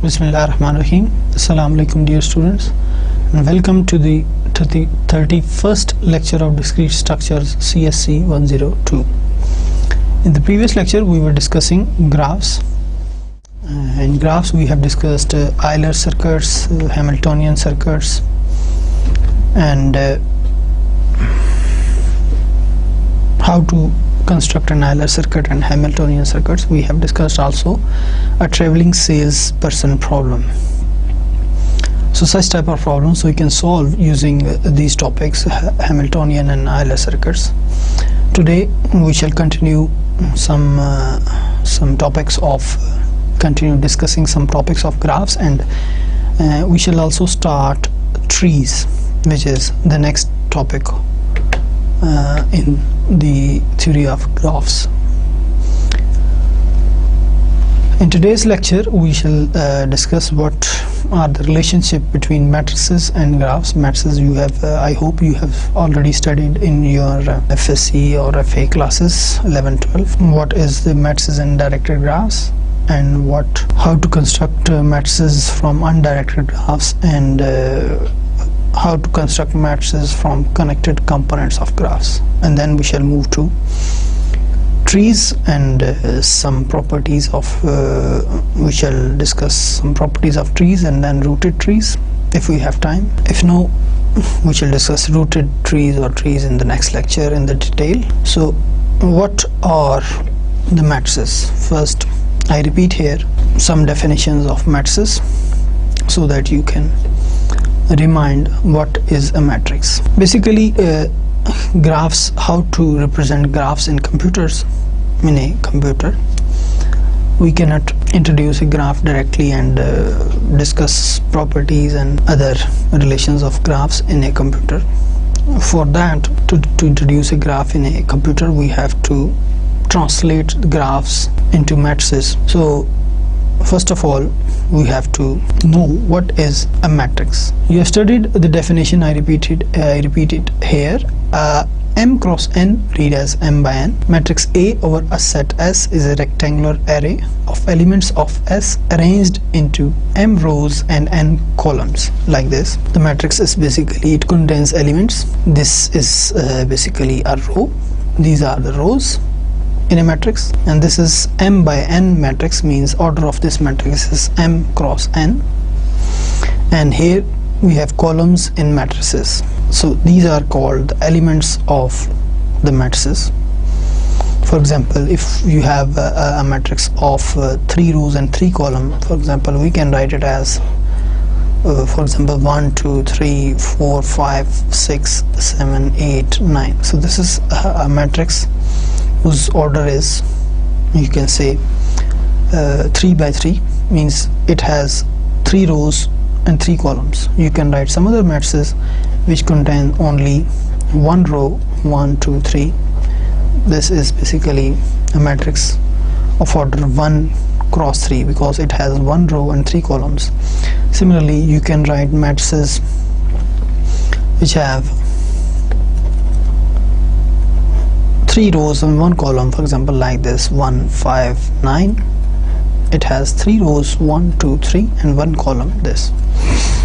Bismillahirrahmanirrahim. Assalamu alaikum dear students, and welcome to the 31st lecture of Discrete Structures CSC 102. In the previous lecture we were discussing graphs. In graphs we have discussed Euler circuits, Hamiltonian circuits, and how to construct an Euler circuit and Hamiltonian circuits. We have discussed also a traveling salesperson problem. So such type of problems we can solve using these topics, Hamiltonian and Euler circuits. Today we shall continue some topics of continue discussing some topics of graphs, and we shall also start trees, which is the next topic in the theory of graphs. In today's lecture we shall discuss what are the relationship between matrices and graphs. Matrices you have I hope you have already studied in your FSC or FA classes 11-12. What is the matrices and directed graphs, and how to construct matrices from undirected graphs, and how to construct matrices from connected components of graphs. And then we shall move to trees and some properties of we shall discuss some properties of trees and then rooted trees if we have time. If no, we shall discuss rooted trees or trees in the next lecture in the detail. So what are the matrices? First, I repeat here some definitions of matrices so that you can remind what is a matrix. Basically graphs, how to represent graphs in computers. In a computer we cannot introduce a graph directly and discuss properties and other relations of graphs in a computer. For that, to introduce a graph in a computer, we have to translate the graphs into matrices. So first of all, we have to know what is a matrix. You have studied the definition. I repeat it here. M cross n, read as M by n. Matrix A over a set S is a rectangular array of elements of S arranged into M rows and n columns, like this. The matrix is basically, it contains elements. This is basically a row. These are the rows in a matrix, and this is M by n matrix, means order of this matrix is M cross n. And here we have columns in matrices. So these are called the elements of the matrices. For example, if you have a matrix of 3 rows and 3 columns, for example, we can write it as for example 1 2 3 4 5 6 7 8 9. So this is a matrix whose order is, you can say 3 by 3, means it has 3 rows and 3 columns. You can write some other matrices which contain only 1 row, 1 2 3. This is basically a matrix of order 1 cross 3 because it has 1 row and 3 columns. Similarly, you can write matrices which have 3 rows and 1 column, for example like this 1 5 9. It has 3 rows, 1 2 3 and 1 column, this.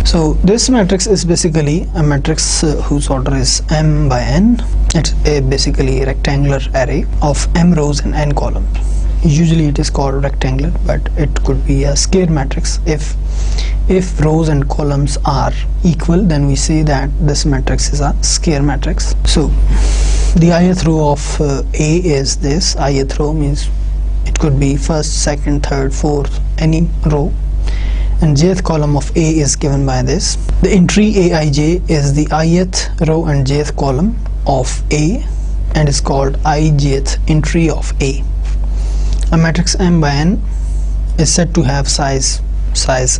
So this matrix is basically a matrix whose order is M by n. It's a basically rectangular array of M rows and n columns. Usually it is called rectangular, but it could be a square matrix. If rows and columns are equal, then we say that this matrix is a square matrix. So the ith row of A is this. Ith row means it could be first, second, third, fourth, any row, and jth column of A is given by this. The entry Aij is the ith row and jth column of A, and is called ijth entry of A. A matrix M by n is said to have size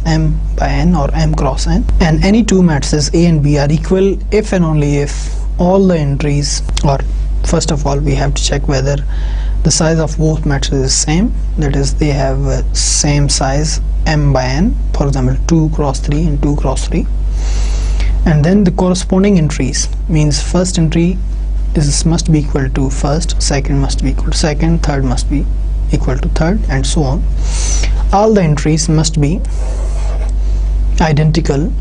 M by n or M cross n, and any two matrices A and B are equal if and only if all the entries, or first of all we have to check whether the size of both matrices is same, that is they have same size M by n, for example 2 cross 3 and 2 cross 3. And then the corresponding entries, means first entry must be equal to first, second must be equal to second, third must be equal to third, and so on. All the entries must be identical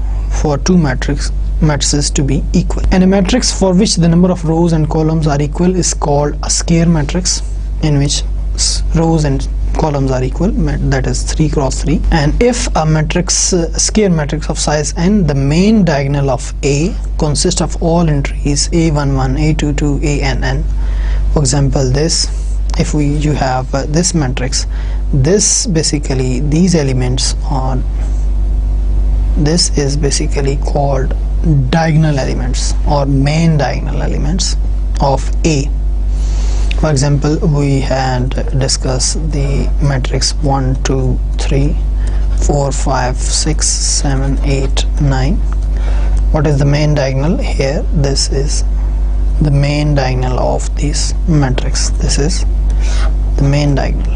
for two matrices to be equal. And a matrix for which the number of rows and columns are equal is called a square matrix, in which rows and columns are equal, that is 3 cross 3. And if a matrix, square matrix of size n, the main diagonal of A consists of all entries a11, a22, ann. For example, this, if you have this matrix, this basically, these elements are, this is basically called diagonal elements or main diagonal elements of A. For example, we had discussed the matrix 1, 2, 3, 4, 5, 6, 7, 8, 9. What is the main diagonal here? This is the main diagonal of this matrix. This is the main diagonal.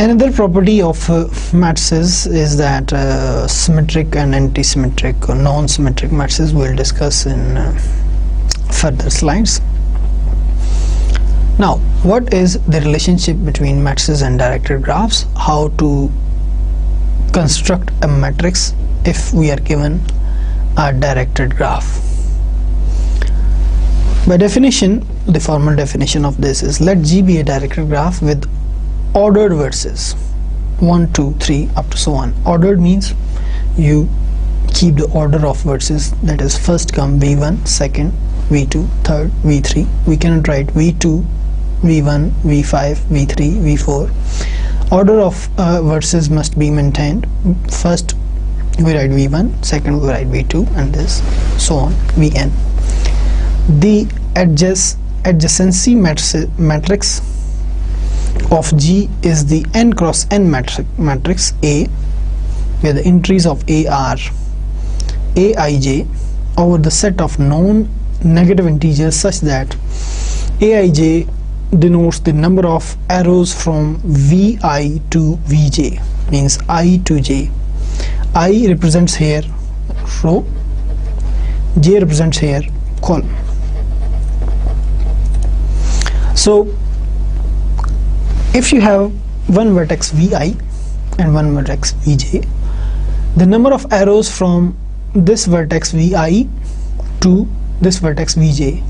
Another property of matrices is that symmetric and anti-symmetric or non-symmetric matrices we'll discuss in further slides. Now, what is the relationship between matrices and directed graphs? How to construct a matrix if we are given a directed graph? By definition, the formal definition of this is, let G be a directed graph with ordered vertices 1, 2, 3 up to so on. Ordered means you keep the order of vertices, that is first come v1, second v2, third v3. We cannot write v2, v1, v5, v3, v4. Order of vertices must be maintained. First we write v1, second we write v2, and this so on vn. The adjacency matrix of G is the n cross n matrix A, where the entries of A are aij over the set of known negative integers such that aij denotes the number of arrows from vi to vj, means I to j. I represents here row, j represents here column. So if you have one vertex vi and one vertex vj, the number of arrows from this vertex vi to this vertex vj,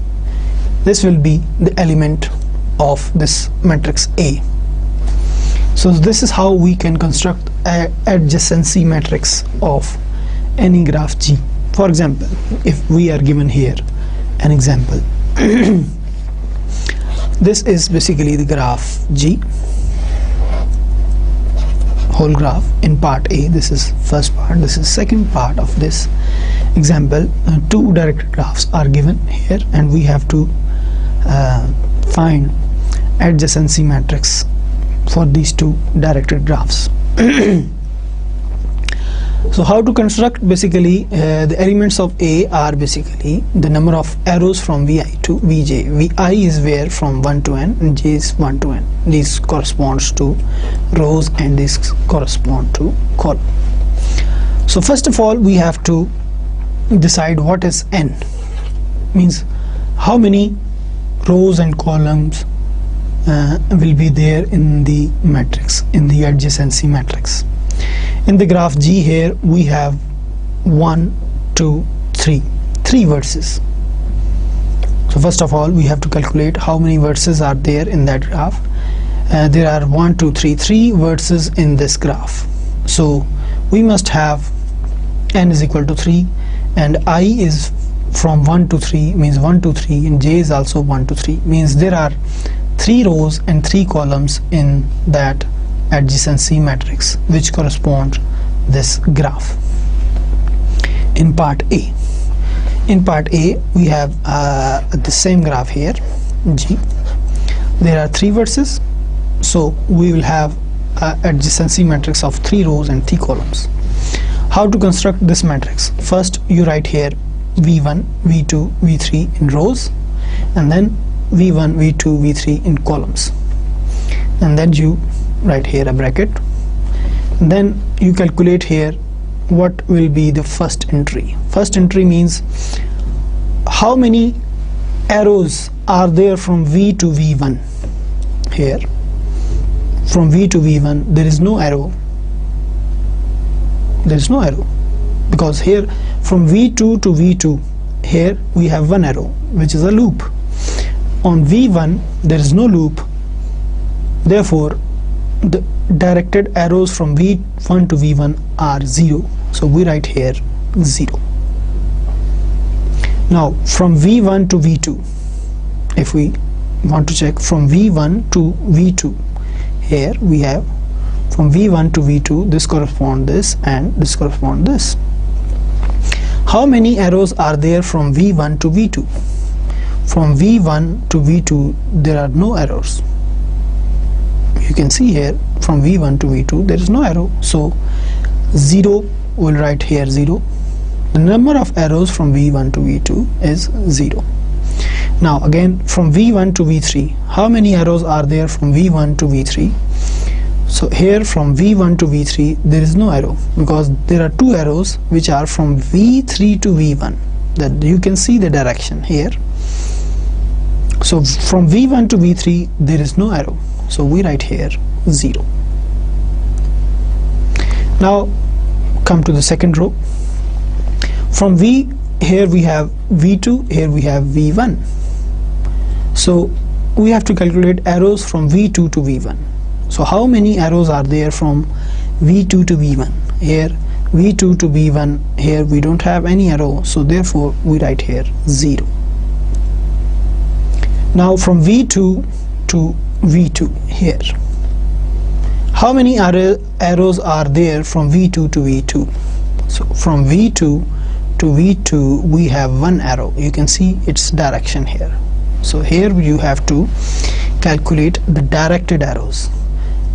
this will be the element of this matrix A. So this is how we can construct an adjacency matrix of any graph G. For example, if we are given here an example this is basically the graph G, whole graph in part A. This is first part, this is second part of this example. Two directed graphs are given here and we have to find adjacency matrix for these two directed graphs. So how to construct? Basically the elements of A are basically the number of arrows from vi to vj. Vi is where from 1 to n and j is 1 to n. These corresponds to rows and these correspond to column. So first of all we have to decide what is n, means how many rows and columns will be there in the matrix, in the adjacency matrix. In the graph G here we have 1, 2, 3 vertices. So first of all we have to calculate how many vertices are there in that graph. There are 1, 2, 3 vertices in this graph. So we must have n is equal to 3 and I is from 1 to 3, means 1 to 3, and j is also 1 to 3, means there are 3 rows and 3 columns in that adjacency matrix which corresponds this graph. In part A, we have the same graph here G. There are 3 vertices, so we will have adjacency matrix of 3 rows and 3 columns. How to construct this matrix? First you write here v1, v2, v3 in rows, and then v1, v2, v3 in columns, and then you write here a bracket. Then you calculate here what will be the first entry. First entry means how many arrows are there from V to V1. Here from V to V1 there is no arrow, because here from V2 to V2 here we have one arrow which is a loop. On V1 there is no loop, therefore the directed arrows from V1 to V1 are 0, so we write here 0. Now from V1 to V2, if we want to check from V1 to V2, here we have from V1 to V2 this corresponds this and this corresponds this. How many arrows are there from V1 to V2? From V1 to V2 there are no arrows. You can see here from V1 to V2 there is no arrow, so 0, we'll write here 0. The number of arrows from V1 to V2 is 0. Now again from V1 to V3, how many arrows are there from V1 to V3? So here from V1 to V3 there is no arrow, because there are two arrows which are from V3 to V1, that you can see the direction here. So from V1 to V3 there is no arrow, so we write here 0. Now come to the second row. From V, here we have V2, here we have V1. So we have to calculate arrows from V2 to V1. So how many arrows are there from V2 to V1? Here V2 to V1, here we don't have any arrow, so therefore we write here 0. Now from V2 to V2, here how many arrows are there from V2 to V2? So from V2 to V2 we have one arrow, you can see its direction here. So here you have to calculate the directed arrows.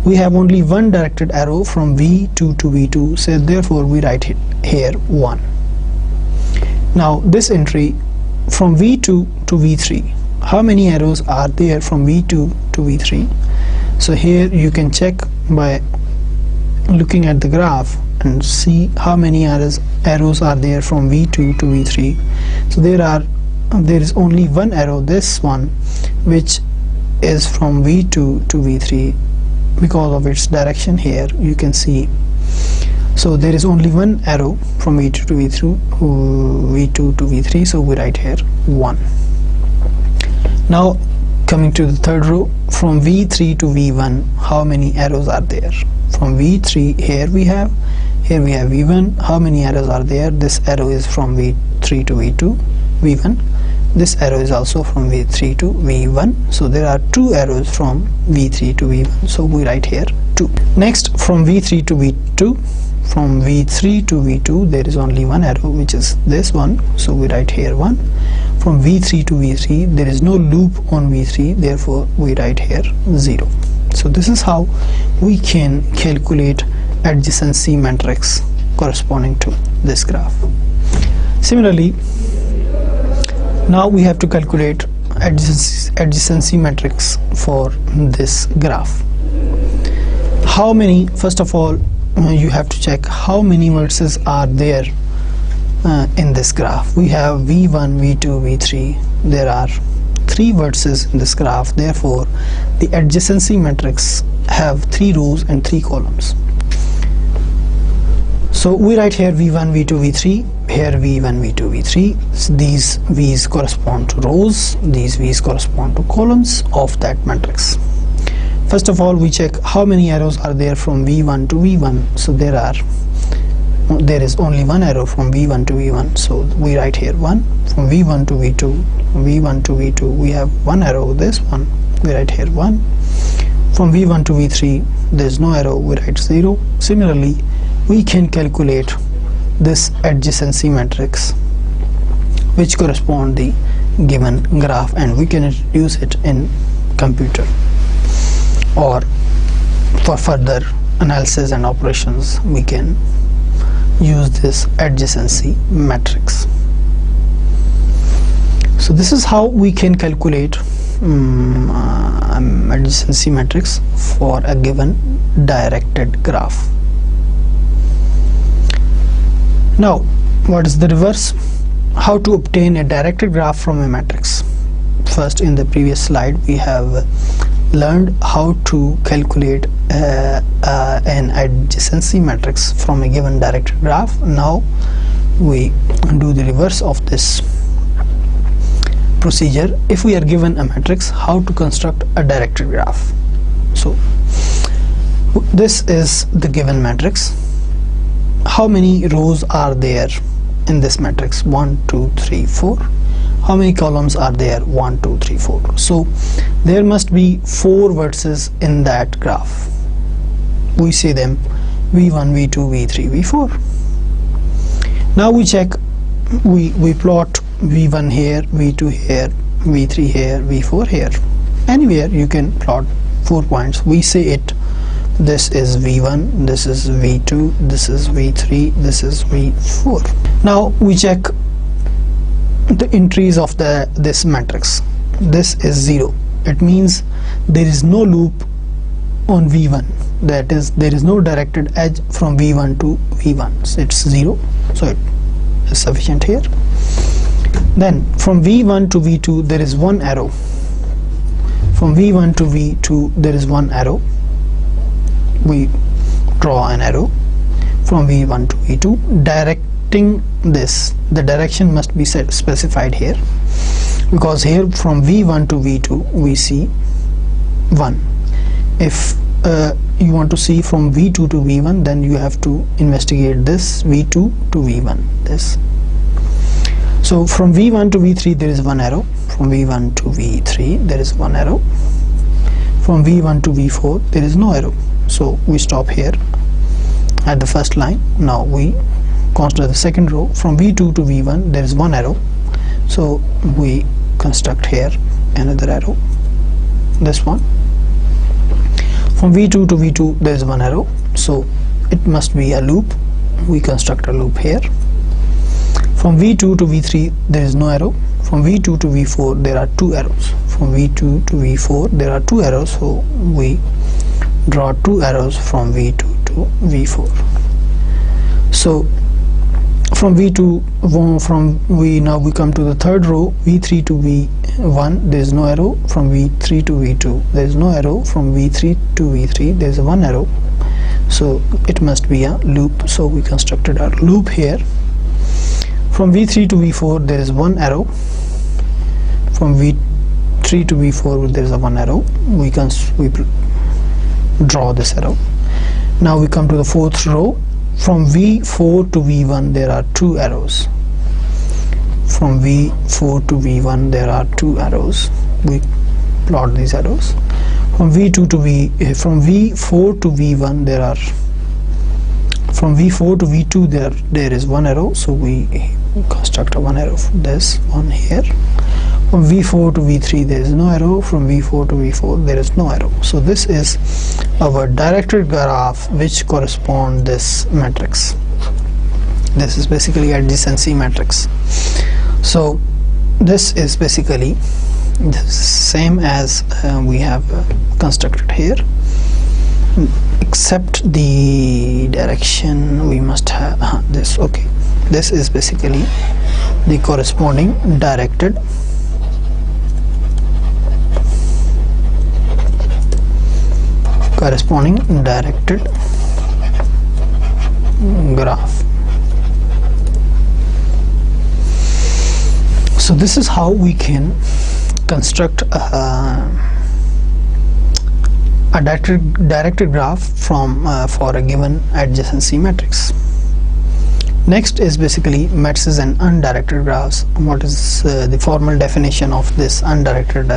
We have only one directed arrow from V2 to V2, so therefore we write it here 1. Now this entry from V2 to V3, how many arrows are there from V2 to V3? So here you can check by looking at the graph and see how many arrows are there from V2 to V3. So there is only one arrow, this one, which is from V2 to V3 because of its direction here, you can see. So there is only one arrow from V2 to V2 to V3, so we write here 1. Now coming to the third row, from V3 to V1, how many arrows are there? From V3, here we have V1. How many arrows are there? This arrow is from V3 to V1. This arrow is also from V3 to V1. So there are two arrows from V3 to V1. So we write here 2. Next, from V3 to V2. From V3 to V2, there is only one arrow, which is this one. So we write here 1. From V3 to V3, there is no loop on V3. Therefore, we write here 0. So this is how we can calculate adjacency matrix corresponding to this graph. Similarly, now we have to calculate adjacency matrix for this graph. How many, first of all, you have to check how many vertices are there in this graph. We have V1, V2, V3. There are 3 vertices in this graph. Therefore, the adjacency matrix have 3 rows and 3 columns. So we write here V1, V2, V3, here V1, V2, V3. So these V's correspond to rows, these V's correspond to columns of that matrix. First of all, we check how many arrows are there from V1 to V1. So there is only one arrow from V1 to V1. So we write here 1. From V1 to V2, from V1 to V2, we have one arrow, this one, we write here 1. From V1 to V3, there is no arrow, we write 0. Similarly, we can calculate this adjacency matrix which correspond the given graph, and we can introduce it in computer, or for further analysis and operations we can use this adjacency matrix. So this is how we can calculate adjacency matrix for a given directed graph. Now, what is the reverse? How to obtain a directed graph from a matrix? first, in the previous slide, we have learned how to calculate an adjacency matrix from a given directed graph. Now we do the reverse of this procedure. If we are given a matrix, how to construct a directed graph. So this is the given matrix. How many rows are there in this matrix? 1, 2, 3, 4. How many columns are there? 1, 2, 3, 4. So there must be 4 vertices in that graph. We say them v1, v2, v3, v4. Now we check, we plot v1 here, v2 here, v3 here, v4 here. Anywhere you can plot 4 points. We say it, this is v1, this is v2, this is v3, this is v4. Now we check the entries of this matrix. This is 0. It means there is no loop on v1, that is, there is no directed edge from v1 to v1. So it's 0, so it is sufficient here. Then from v1 to v2 there is 1 arrow. From v1 to v2 there is 1 arrow. We draw an arrow from v1 to v2 directing this. The direction must be specified here, because here from v1 to v2 we see 1. If you want to see from v2 to v1, then you have to investigate this v2 to v1, this. So from v1 to v3 there is 1 arrow. From v1 to v3 there is 1 arrow. From v1 to v4 there is no arrow. So we stop here at the first line. Now we consider the second row. From v2 to v1 there is 1 arrow. So we construct here another arrow, this one. From v2 to v2 there is 1 arrow, so it must be a loop. We construct a loop here. From v2 to v3 there is no arrow. From v2 to v4 there are 2 arrows. From v2 to v4 there are 2 arrows, so we draw 2 arrows from v2 to v4. So from v2, now we come to the third row, v3 to v1 there is no arrow. From v3 to v2 there is no arrow. From v3 to v3 there is 1 arrow, so it must be a loop. So we constructed our loop here. From v3 to v4 there is 1 arrow. From v3 to v4 there is a 1 arrow. We draw this arrow. Now we come to the fourth row. From v4 to v1 there are 2 arrows. From v4 to v1 there are 2 arrows. We plot these arrows. From v4 to v1 there are, from v4 to v2 there is 1 arrow, so we construct a 1 arrow from this one here. From v4 to v3 there is no arrow. From v4 to v4 there is no arrow. So this is our directed graph which correspond this matrix. This is basically adjacency matrix. So this is basically the same as we have constructed here, except the direction we must have this. Okay, this is basically the corresponding directed graph. So this is how we can construct a directed graph from for a given adjacency matrix. Next is basically matrices and undirected graphs. What is the formal definition of this undirected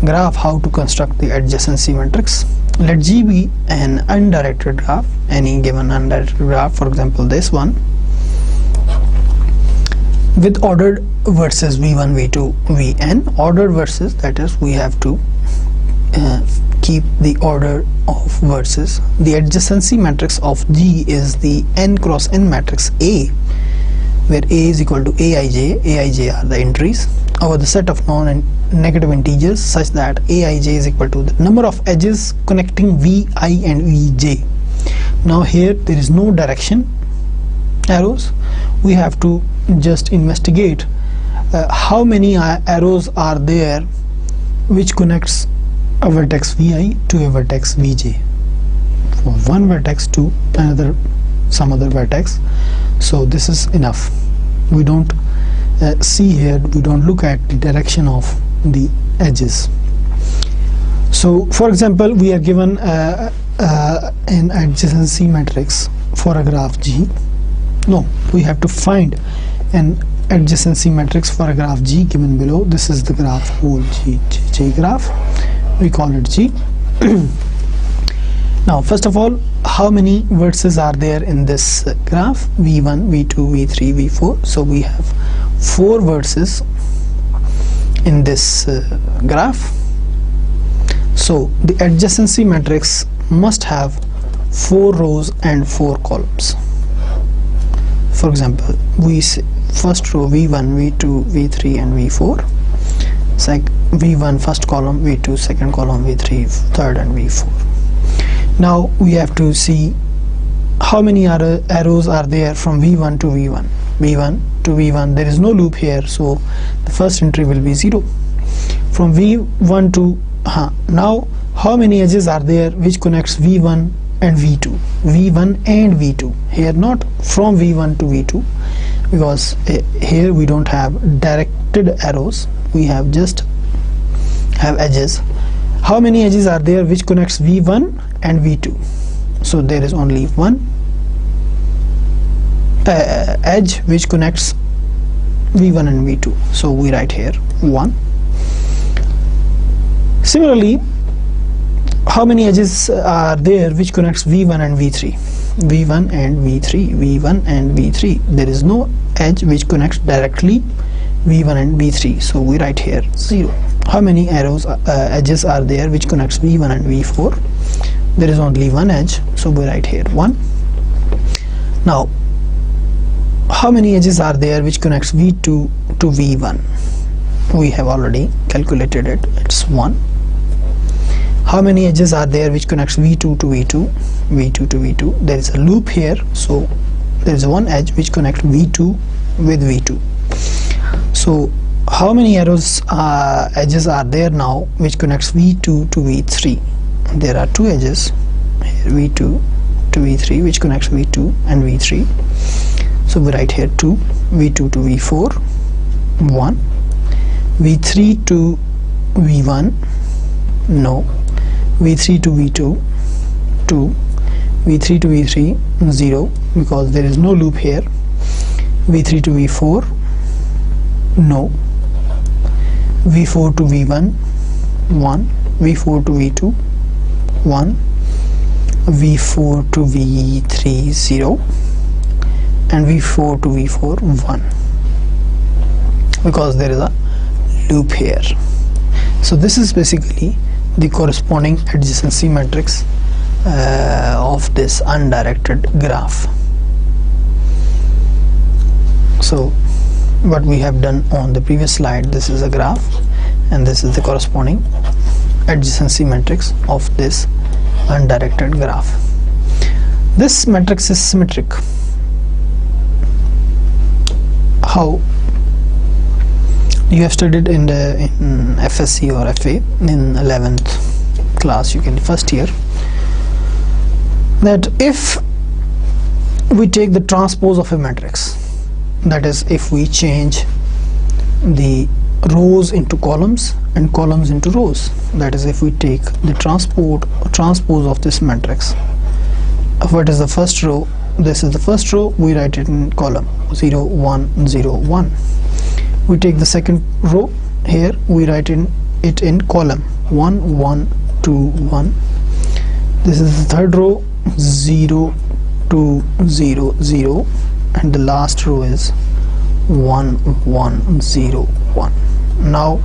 graph? How to construct the adjacency matrix? Let G be an undirected graph, any given undirected graph, for example this one, with ordered vertices v1, v2, vn. Ordered vertices, that is, we have to keep the order of vertices. The adjacency matrix of G is the n cross n matrix A, where A is equal to Aij. Aij are the entries over the set of non-negative integers, such that Aij is equal to the number of edges connecting Vi and Vj. Now here there is no direction arrows. We have to just investigate how many arrows are there which connects a vertex vi to a vertex vj, from one vertex to another, some other vertex. So this is enough. We don't see here, we don't look at the direction of the edges. So for example, we are given an adjacency matrix for a graph G. No, we have to find an adjacency matrix for a graph G given below. This is the graph whole J graph, we call it G. Now first of all, how many vertices are there in this graph? v1, v2, v3, v4. So we have 4 vertices in this graph. So the adjacency matrix must have 4 rows and 4 columns. For example, we say first row v1, v2, v3 and v4, v1 first column, v2 second column, v3 third and v4. Now we have to see how many arrows are there from v1 to v1. v1 to v1, there is no loop here, so the first entry will be 0. From v1 to now how many edges are there which connects v1 and v2? v1 and v2 here, not from v1 to v2, because here we don't have directed arrows, we have just have edges. How many edges are there which connects v1 and v2? So there is only one edge which connects v1 and v2, so we write here 1. Similarly, how many edges are there which connects v1 and v3? v1 and v3, v1 and v3. There is no edge which connects directly v1 and v3, so we write here 0. How many edges are there which connects v1 and v4? There is only one edge, so we write here 1. Now how many edges are there which connects v2 to v1? We have already calculated it, it's 1. How many edges are there which connects v2 to v2? v2 to v2, there is a loop here, so there is one edge which connects v2 with v2. So how many edges are there now which connects v2 to v3? There are 2 edges here, v2 to v3, which connects v2 and v3. So we write here 2, v2 to v4 1, v3 to v1 no, v3 to v2 2, v3 to v3 0, because there is no loop here. v3 to v4 no, v4 to v1 1, v4 to v2 1, v4 to v3 0, and v4 to v4 1, because there is a loop here. So this is basically the corresponding adjacency matrix of this undirected graph. So what we have done on the previous slide, this is a graph and this is the corresponding adjacency matrix of this undirected graph. This matrix is symmetric. How? You have studied in FSC or FA in 11th class, you can first year, that if we take the transpose of a matrix, that is if we change the rows into columns and columns into rows, that is if we take the transpose of this matrix, what is the first row? This is the first row, we write it in column 0 1 0 1. We take the second row here, we write it in column 1 1 2 1. This is the third row 0 2 0 0, and the last row is 1 1 0 1. Now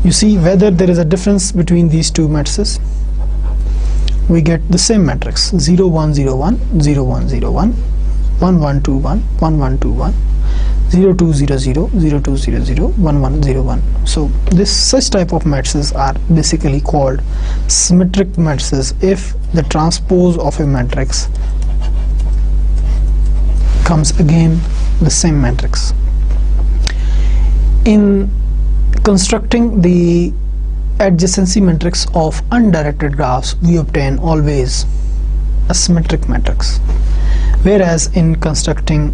you see whether there is a difference between these two matrices. We get the same matrix 0 1 0 1 0 1 0 1 1 1 2 1 1 1 2 1 0 2 0 0 0 2 0 0 1 1 0 1. So such type of matrices are basically called symmetric matrices if the transpose of a matrix comes again the same matrix. In constructing the adjacency matrix of undirected graphs, we obtain always a symmetric matrix, whereas in calculating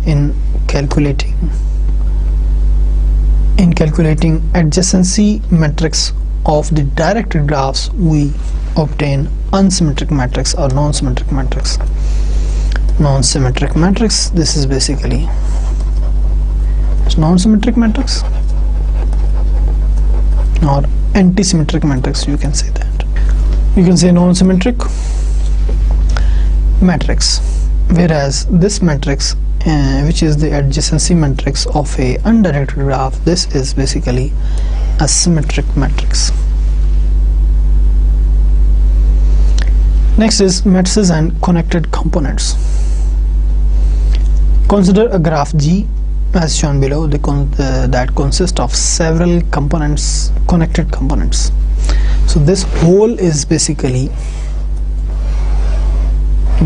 adjacency matrix of the directed graphs, we obtain unsymmetric matrix or non-symmetric matrix. Non-symmetric matrix, this is basically non-symmetric matrix or anti-symmetric matrix, you can say that. You can say non-symmetric matrix, whereas this matrix which is the adjacency matrix of a undirected graph, this is basically a symmetric matrix. Next is matrices and connected components. Consider a graph G as shown below, that consists of several components, connected components. So this whole is basically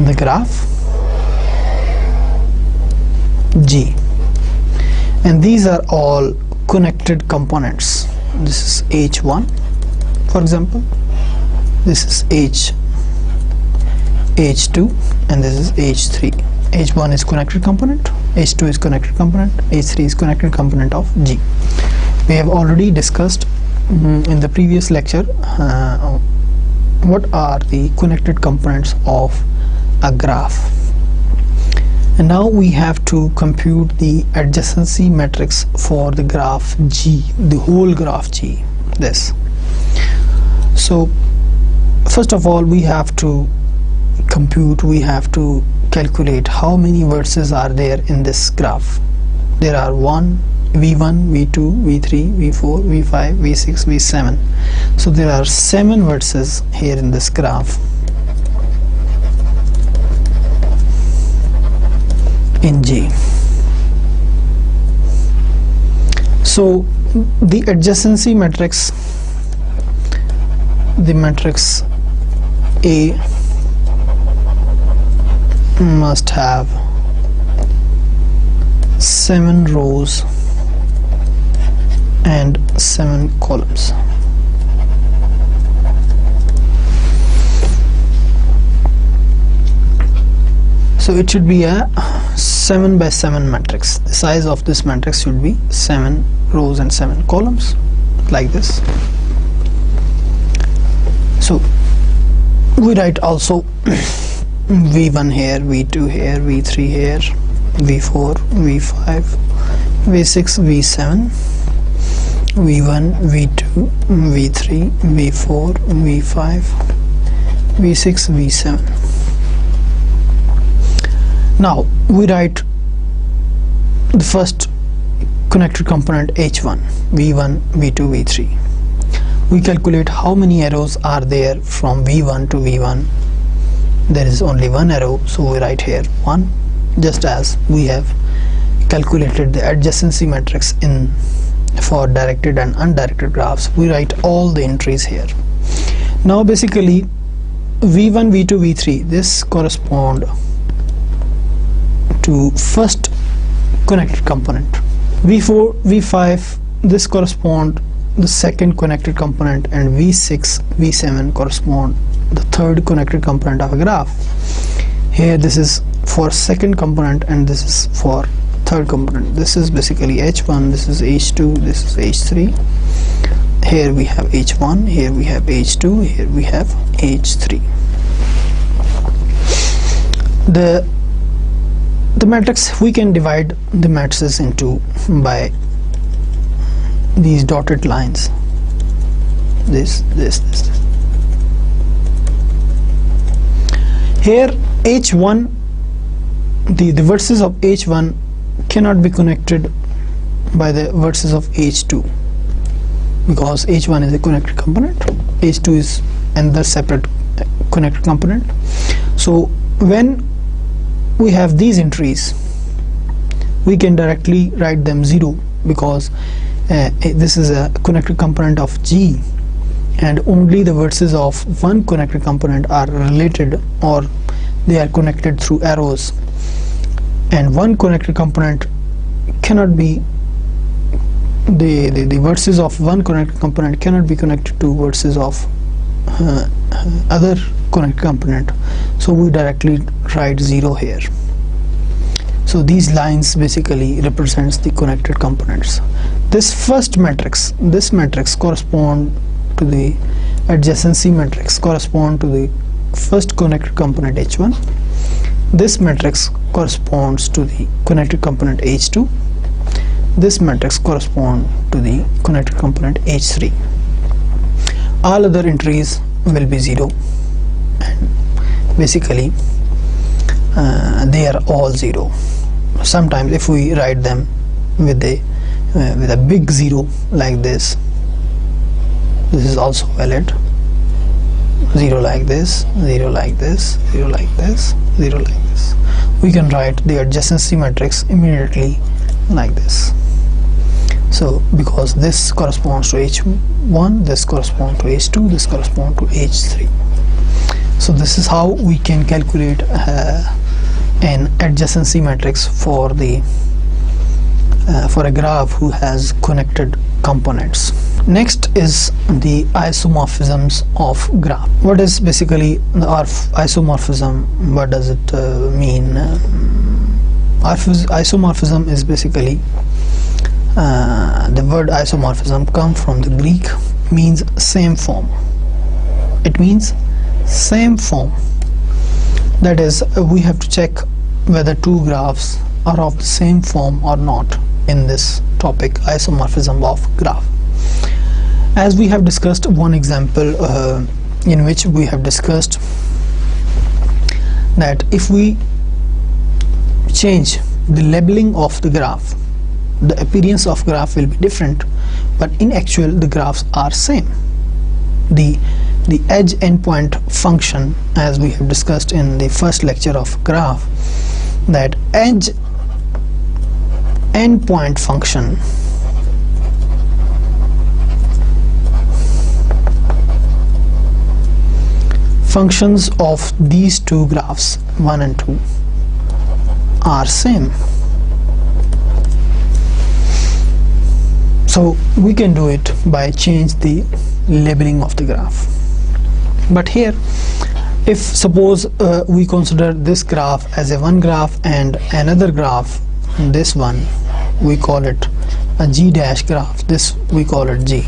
the graph G, and these are all connected components. This is H1, for example, this is H2, and this is H3. H1 is connected component, H2 is connected component, H3 is connected component of G. We have already discussed in the previous lecture what are the connected components of a graph, and now we have to compute the adjacency matrix for the graph G, the whole graph G, this. So first of all, we have to calculate how many vertices are there in this graph. There are V1, V2, V3, V4, V5, V6, V7. So there are 7 vertices here in this graph in G. So the adjacency matrix, the matrix A, must have 7 rows and 7 columns. So it should be a 7 by 7 matrix. The size of this matrix should be 7 rows and 7 columns, like this. So we write also V1 here, V2 here, V3 here, V4, V5, V6, V7, V1, V2, V3, V4, V5, V6, V7. Now we write the first connected component H1, V1, V2, V3. We calculate how many arrows are there from V1 to V1. There is only one arrow, so we write here 1, just as we have calculated the adjacency matrix for directed and undirected graphs. We write all the entries here. Now basically V1, V2, V3, this correspond to first connected component. V4, V5, this correspond the second connected component, and V6, V7 correspond the third connected component of a graph. Here this is for second component and this is for third component. This is basically H1, this is H2, this is H3. Here we have H1, here we have H2, here we have H3. The matrix, we can divide the matrices into by these dotted lines. This. Here H1, the vertices of H1 cannot be connected by the vertices of H2 because H1 is a connected component, H2 is another separate connected component. So when we have these entries, we can directly write them 0 because this is a connected component of G, and only the vertices of one connected component are related, or they are connected through arrows, and one connected component cannot be the vertices of one connected component cannot be connected to vertices of other connected component, so we directly write 0 here. So these lines basically represents the connected components. This first matrix, this matrix correspond to the adjacency matrix, correspond to the first connected component H1. This matrix corresponds to the connected component H2. This matrix corresponds to the connected component H3. All other entries will be 0, and basically they are all 0. Sometimes if we write them with a big 0 like this is also valid. 0 like this, 0 like this, 0 like this, 0 like this. We can write the adjacency matrix immediately like this. So because this corresponds to H1, this corresponds to H2, this corresponds to H3. So this is how we can calculate an adjacency matrix for a graph who has connected components. Next is the isomorphisms of graph. What is basically the isomorphism? What does it mean? Isomorphism is basically the word isomorphism comes from the Greek, means same form. It means same form. That is, we have to check whether two graphs are of the same form or not in this topic, isomorphism of graph. As we have discussed one example in which we have discussed that if we change the labeling of the graph, the appearance of graph will be different, but in actual the graphs are same. The edge endpoint function, as we have discussed in the first lecture of graph, that edge endpoint function functions of these two graphs 1 and 2 are same. So we can do it by change the labeling of the graph. But here, if suppose we consider this graph as a one graph and another graph, this one we call it a G dash graph, this we call it G.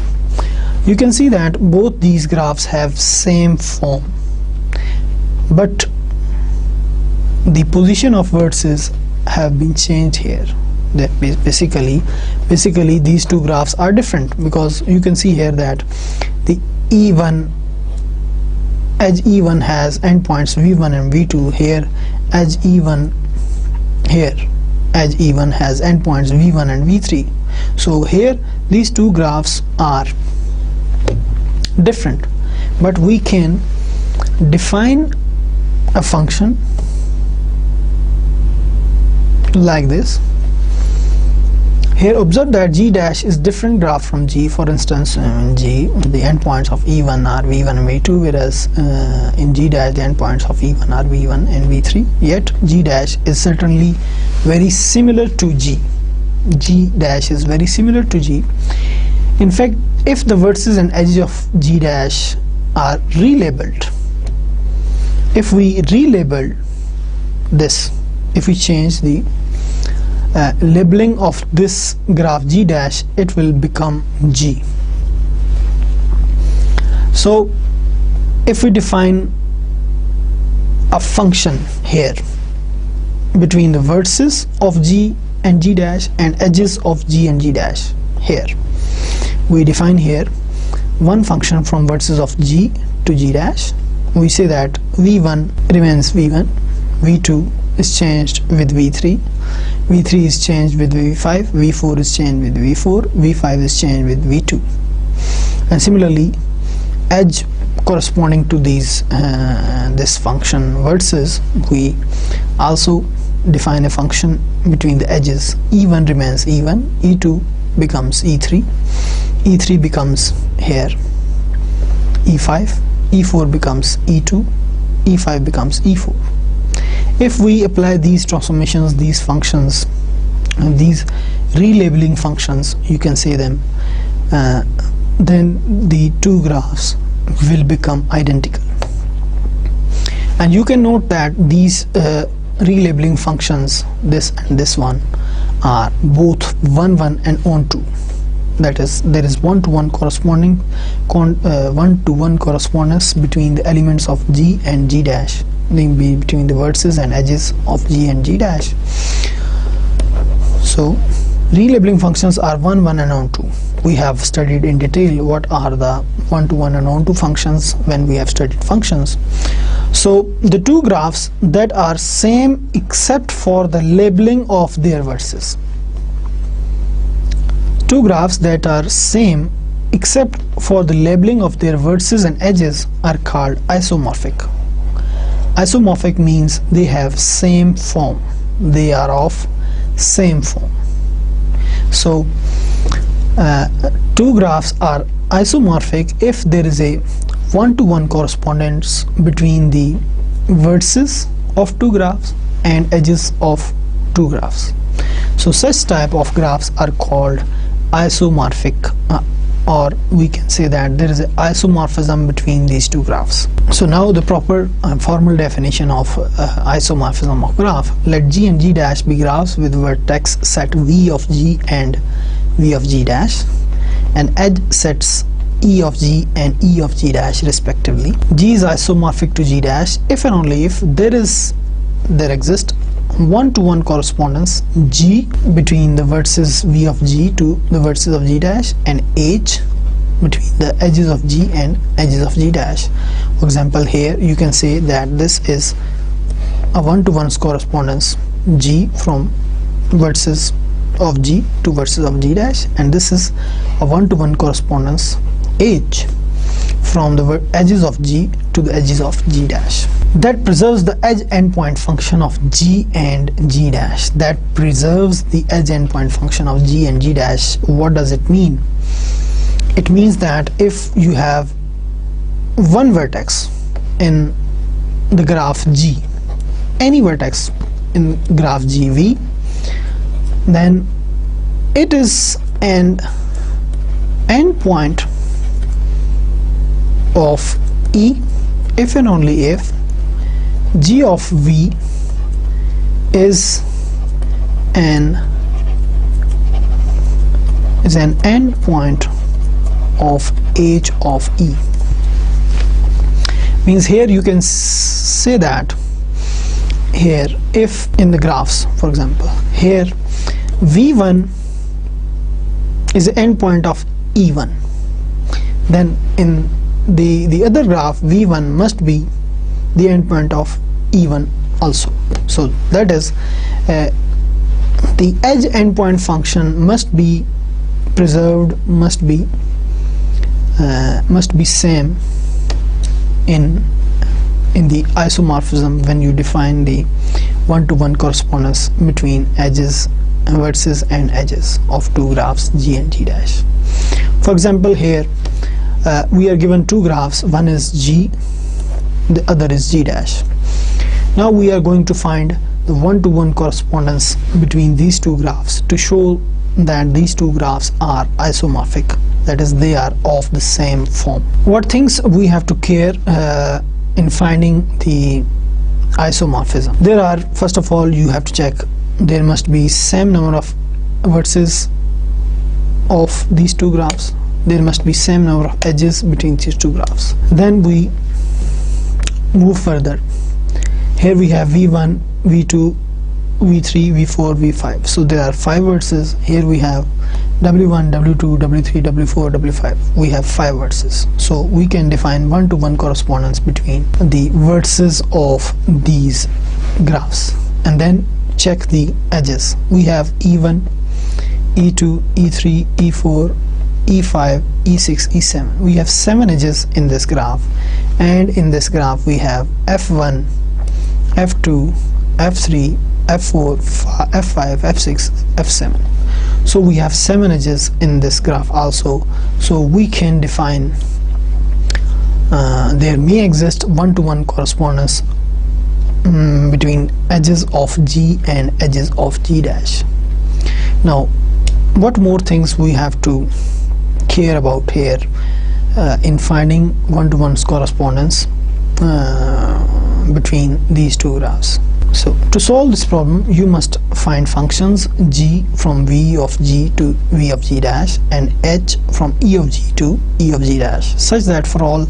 You can see that both these graphs have same form, but the position of vertices have been changed here. That basically these two graphs are different, because you can see here that the edge E1 has endpoints V1 and V2. Here edge E1 has endpoints V1 and V3. So here these two graphs are different, but we can define a function like this. Here observe that G dash is different graph from G. For instance, in G the endpoints of E1 are V1 and V2, whereas in G dash the endpoints of E1 are V1 and V3. Yet G dash is certainly very similar to G. G dash is very similar to G. In fact, if the vertices and edges of G dash are relabeled, if we relabel this, if we change the labeling of this graph G dash, it will become G. So if we define a function here between the vertices of G and G dash and edges of G and G dash, here we define here one function from vertices of G to G dash. We say that V1 remains V1, V2 is changed with V3, V3 is changed with V5, V4 is changed with V4, V5 is changed with V2. And similarly, edge corresponding to these this function vertices, we also define a function between the edges. E1 remains E1, E2 becomes E3, E3 becomes here E5, E4 becomes E2, E5 becomes E4. If we apply these transformations, these functions these relabeling functions, you can say them, then the two graphs will become identical. And you can note that these relabeling functions, this and this one, are both 1 1 and on 2. That is, there is one-to-one correspondence between the elements of G and G dash, between the vertices and edges of G and G dash. So relabeling functions are 1 1 and on 2. We have studied in detail what are the 1 to 1 and on 2 functions when we have studied functions. So the two graphs that are same except for the labeling of their vertices. Two graphs that are same except for the labeling of their vertices and edges are called isomorphic. Isomorphic means they have same form. They are of same form. So two graphs are isomorphic if there is a one-to-one correspondence between the vertices of two graphs and edges of two graphs. So such type of graphs are called isomorphic, or we can say that there is an isomorphism between these two graphs. So now the proper formal definition of isomorphism of graph. Let G and G dash be graphs with vertex set V of G and V of G dash, and edge sets E of G and E of G dash respectively. G is isomorphic to G dash if and only if there exists one-to-one correspondence G between the vertices V of G to the vertices of G dash, and H between the edges of G and edges of G dash. For example, here you can say that this is a one-to-one correspondence G from vertices of G to vertices of G dash, and this is a one-to-one correspondence H from the edges of G to the edges of G dash. That preserves the edge endpoint function of G and G dash. That preserves the edge endpoint function of G and G dash. What does it mean? It means that if you have one vertex in the graph G, any vertex in graph GV, then it is an endpoint of E if and only if G of V is an endpoint of H of E. Means here you can say that here, if in the graphs, for example, here V1 is the endpoint of E1, then in the other graph V1 must be the endpoint of E1 also. So that is the edge endpoint function must be preserved, must be same in the isomorphism when you define the one-to-one correspondence between edges, vertices and edges of two graphs G and G dash. For example, here we are given two graphs, one is G, the other is G dash. Now we are going to find the one-to-one correspondence between these two graphs to show that these two graphs are isomorphic, that is, they are of the same form. What things we have to care in finding the isomorphism? There are, first of all, you have to check there must be same number of vertices of these two graphs, there must be same number of edges between these two graphs. Then we move further. Here we have V1, V2, V3, V4, V5. So there are 5 vertices. Here we have W1, W2, W3, W4, W5. We have 5 vertices. So we can define one-to-one correspondence between the vertices of these graphs. And then check the edges. We have E1, E2, E3, E4, E5, E6, E7. We have 7 edges in this graph, and in this graph we have F1, F2, F3, F4, F5, F6, F7. So we have 7 edges in this graph also. So we can define there may exist one-to-one correspondence between edges of G and edges of G dash. Now what more things we have to care about here in finding one-to-one correspondence between these two graphs. So to solve this problem, you must find functions g from v of g to v of g dash and h from e of g to e of g dash, such that for all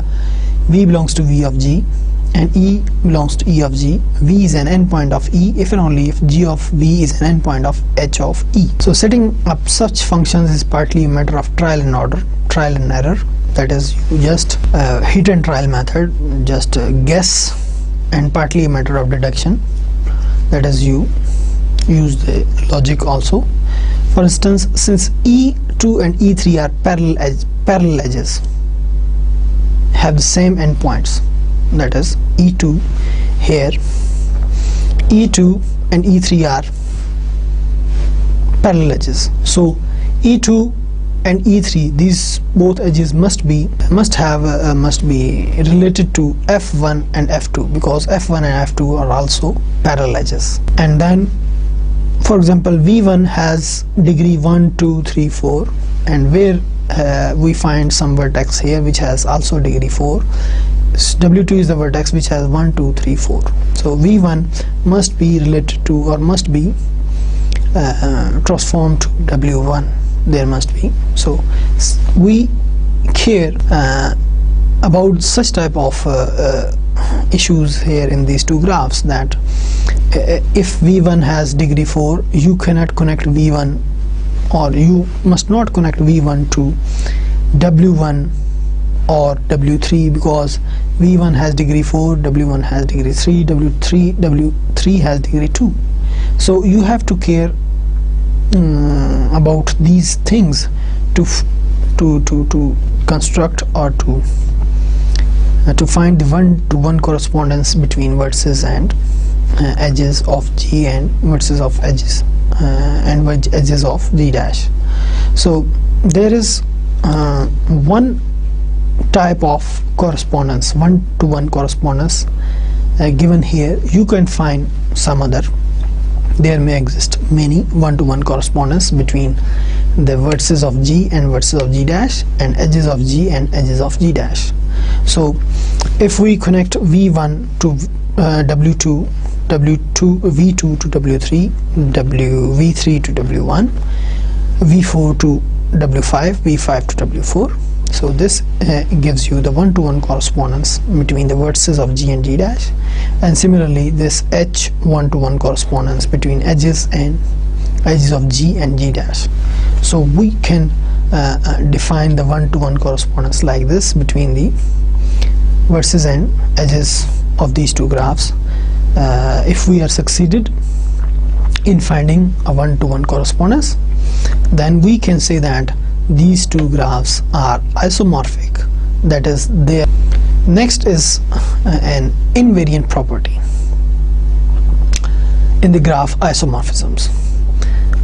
v belongs to v of g and e belongs to e of g, v is an endpoint of e if and only if g of v is an endpoint of h of e. So setting up such functions is partly a matter of trial and error. That is, you just hit and trial method, just guess, and partly a matter of deduction. That is, you use the logic also. For instance, since E2 and E3 are parallel edges, have the same endpoints, that is E2 here, E2 and E3 are parallel edges. So E2 and E3, these both edges must be related to F1 and F2, because F1 and F2 are also parallel edges. And then, for example, V1 has degree 1, 2, 3, 4, and where we find some vertex here which has also degree 4. W2 is the vertex which has 1, 2, 3, 4. So V1 must be related to, or must be transformed to W1. There must be. So we care about such type of issues here in these two graphs, that if V1 has degree 4, you cannot connect V1, or you must not connect V1 to W1 or W3, because V1 has degree 4, W1 has degree 3, W3 has degree 2. So you have to care about these things to construct or to find the one-to-one correspondence between vertices and edges of G and vertices of edges and edges of G dash. So there is one type of correspondence, one-to-one correspondence given here. You can find some other. There may exist many one-to-one correspondence between the vertices of G and vertices of G dash, and edges of G and edges of G dash. So if we connect V1 to W2, V2 to W3, V3 to W1, V4 to W5, V5 to W4. So this gives you the one-to-one correspondence between the vertices of G and G dash, and similarly this H one-to-one correspondence between edges of G and G dash. So we can define the one-to-one correspondence like this between the vertices and edges of these two graphs. If we are succeeded in finding a one-to-one correspondence, then we can say that these two graphs are isomorphic. That is, they are. Next is an invariant property in the graph isomorphisms.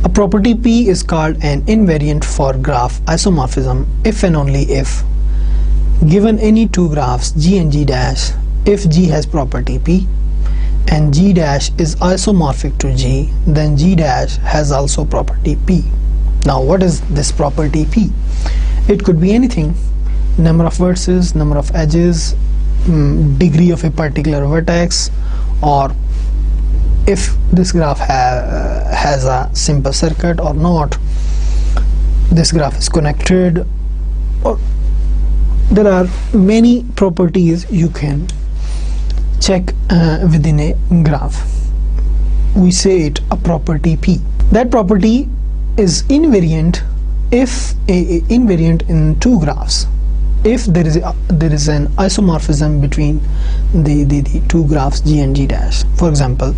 A property P is called an invariant for graph isomorphism if and only if, given any two graphs G and G dash, if G has property P and G dash is isomorphic to G, then G dash has also property P. Now what is this property P? It could be anything: number of vertices, number of edges, degree of a particular vertex, or if this graph has a simple circuit or not, this graph is connected, or there are many properties you can check within a graph. We say it a property P. That property is invariant if invariant in two graphs, if there is an isomorphism between the two graphs G and G dash. For example,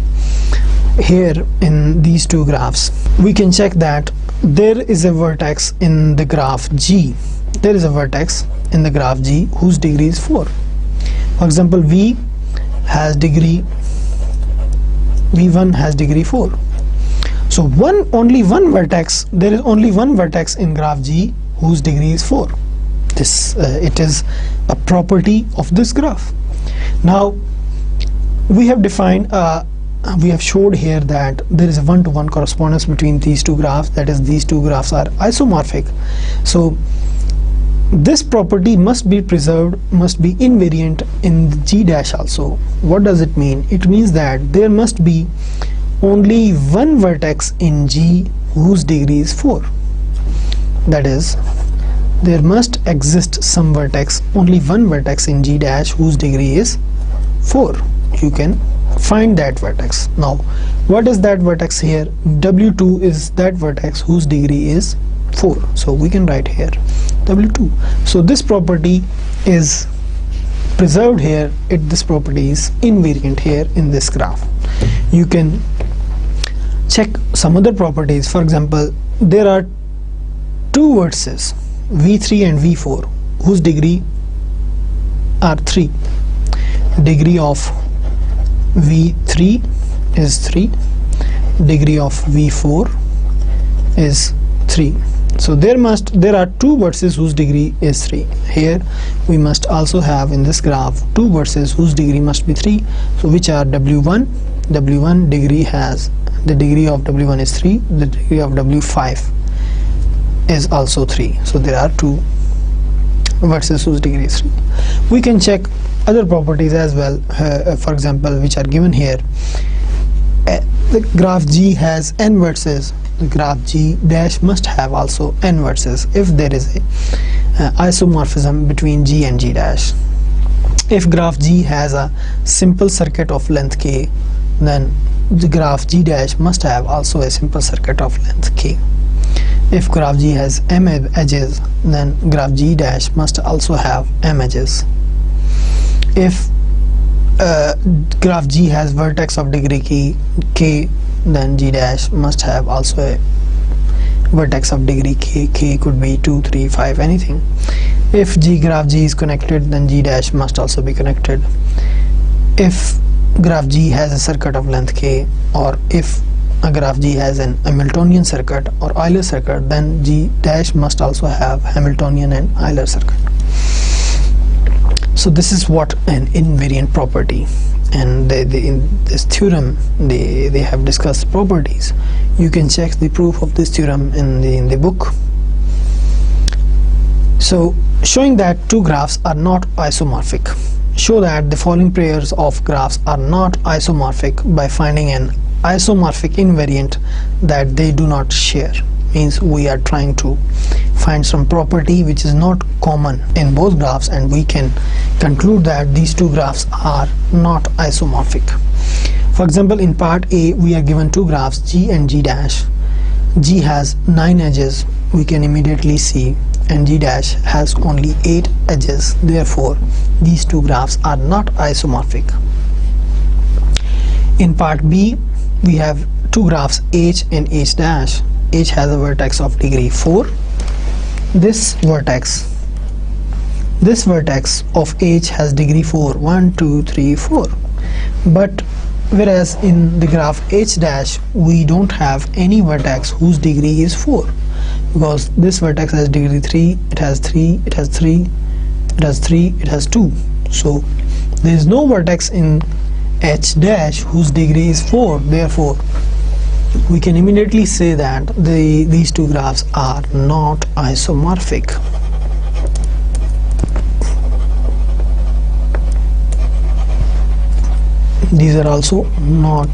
here in these two graphs we can check that there is a vertex in the graph G. There is a vertex in the graph G whose degree is 4. For example, V has degree, V1 has degree 4. So only one vertex, there is only one vertex in graph G whose degree is 4. This it is a property of this graph. Now we have defined a we have showed here that there is a one-to-one correspondence between these two graphs, that is these two graphs are isomorphic. So this property must be preserved, must be invariant in the G dash also. What does it mean? It means that there must be only one vertex in G whose degree is 4. That is, there must exist some vertex, only one vertex in G dash whose degree is 4. You can find that vertex. Now what is that vertex here? W2 is that vertex whose degree is 4. So we can write here W2. So this property is preserved here. This property is invariant here in this graph. You can check some other properties. For example, there are two vertices V3 and V4 whose degree are 3. Degree of V3 is 3, degree of V4 is 3. So there are two vertices whose degree is 3. Here we must also have in this graph two vertices whose degree must be 3. So which are W1 degree has, the degree of W1 is 3, the degree of W5 is also 3. So there are two vertices whose degree is 3. We can check other properties as well, for example, which are given here. The graph G has n vertices. The graph G dash must have also n vertices if there is a isomorphism between G and G dash. If graph G has a simple circuit of length k, then the graph G dash must have also a simple circuit of length k. If graph G has m edges, then graph G dash must also have m edges. If graph G has vertex of degree k, then G dash must have also a vertex of degree k. K could be 2, 3, 5, anything. If graph G is connected, then G dash must also be connected. If graph G has a circuit of length k, or if a graph G has an Hamiltonian circuit or Euler circuit, then G dash must also have Hamiltonian and Euler circuit. So this is what an invariant property, and in this theorem they have discussed properties. You can check the proof of this theorem in the book. So showing that two graphs are not isomorphic. Show that the following pairs of graphs are not isomorphic by finding an isomorphic invariant that they do not share. Means we are trying to find some property which is not common in both graphs, and we can conclude that these two graphs are not isomorphic. For example, in part A we are given two graphs G and G dash. G has 9 edges, we can immediately see, and G dash has only 8 edges. Therefore these two graphs are not isomorphic. In part B we have two graphs H and H dash. H has a vertex of degree 4. This vertex of H has degree 4, 1, 2, 3, 4. But whereas in the graph H dash we don't have any vertex whose degree is 4, because this vertex has degree 3, it has 3, it has 3, it has 3, it has 2. So there is no vertex in H dash whose degree is 4. Therefore we can immediately say that these two graphs are not isomorphic. These are also not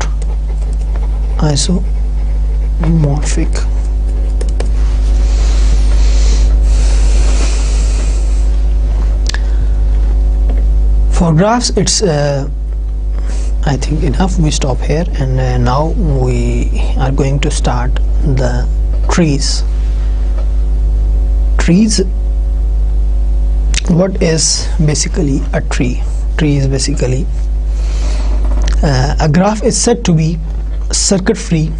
isomorphic. For graphs it's I think enough. We stop here, and now we are going to start the trees. What is basically a tree? Tree is basically a graph is said to be circuit free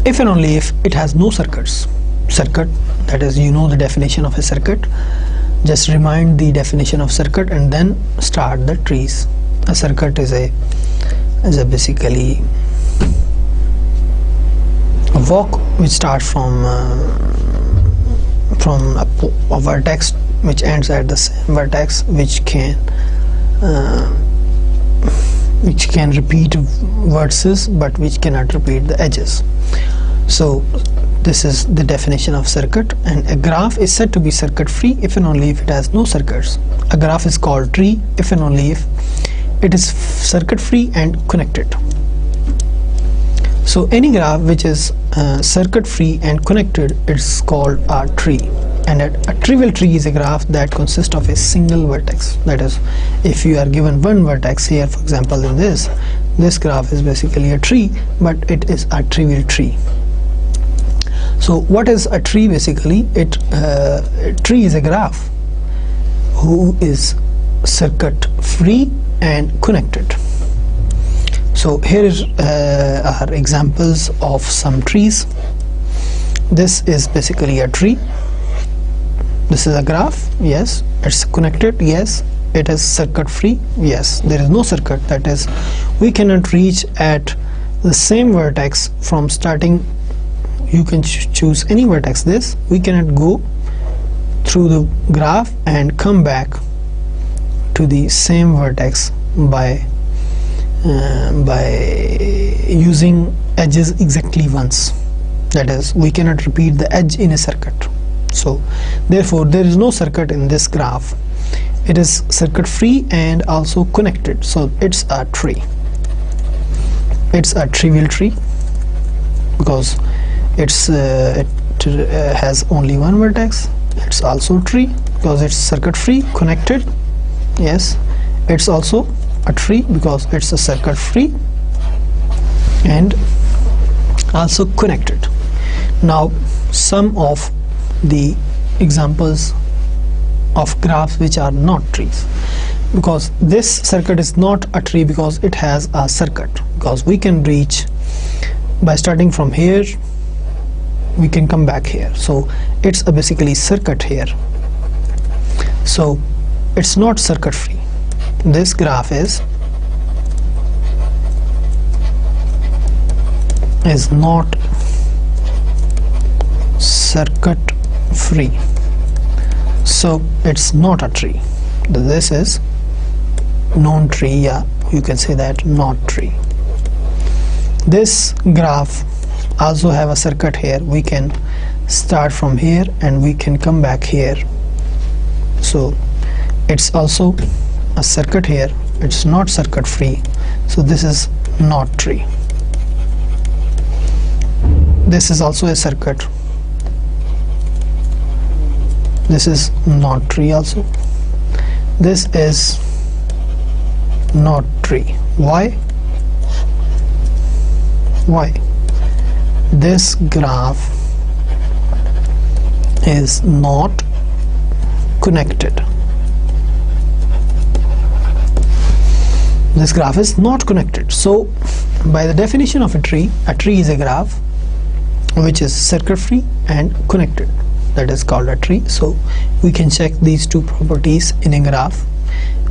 if and only if it has no circuits. Circuit, that is, you know the definition of a circuit. Just remind the definition of circuit and then start the trees. A circuit is a basically a walk which starts from a vertex which ends at the same vertex, which can which can repeat vertices but which cannot repeat the edges. So this is the definition of circuit. And a graph is said to be circuit free if and only if it has no circuits. A graph is called tree if and only if it is circuit free and connected. So any graph which is circuit free and connected, it's called a tree. And a trivial tree is a graph that consists of a single vertex. That is, if you are given one vertex here, for example in this graph is basically a tree, but it is a trivial tree. So what is a tree? Basically a tree is a graph who is circuit free and connected. So here are examples of some trees. This is basically a tree. This is a graph. Yes. It's connected. Yes. It is circuit free. Yes. There is no circuit, that is, we cannot reach at the same vertex from starting. You can choose any vertex. This we cannot go through the graph and come back to the same vertex by using edges exactly once. That is, we cannot repeat the edge in a circuit. So therefore there is no circuit in this graph. It is circuit free and also connected, so it's a tree. It's a trivial tree because it has only one vertex. It's also tree because it's circuit free, connected. Yes, it's also a tree because it's a circuit free and also connected. Now some of the examples of graphs which are not trees, because this circuit is not a tree because it has a circuit, because we can reach by starting from here, we can come back here. So it's a basically circuit here, so it's not circuit free. This graph is not circuit free, so it's not a tree. This is non-tree, yeah, you can say that, not tree. This graph also have a circuit here. We can start from here and we can come back here, so it's also a circuit here. It's not circuit free, so this is not tree. This is also a circuit. This is not tree also. This is not tree. Why? This graph is not connected. This graph is not connected. So by the definition of a tree is a graph which is circuit free and connected. That is called a tree. So we can check these two properties in a graph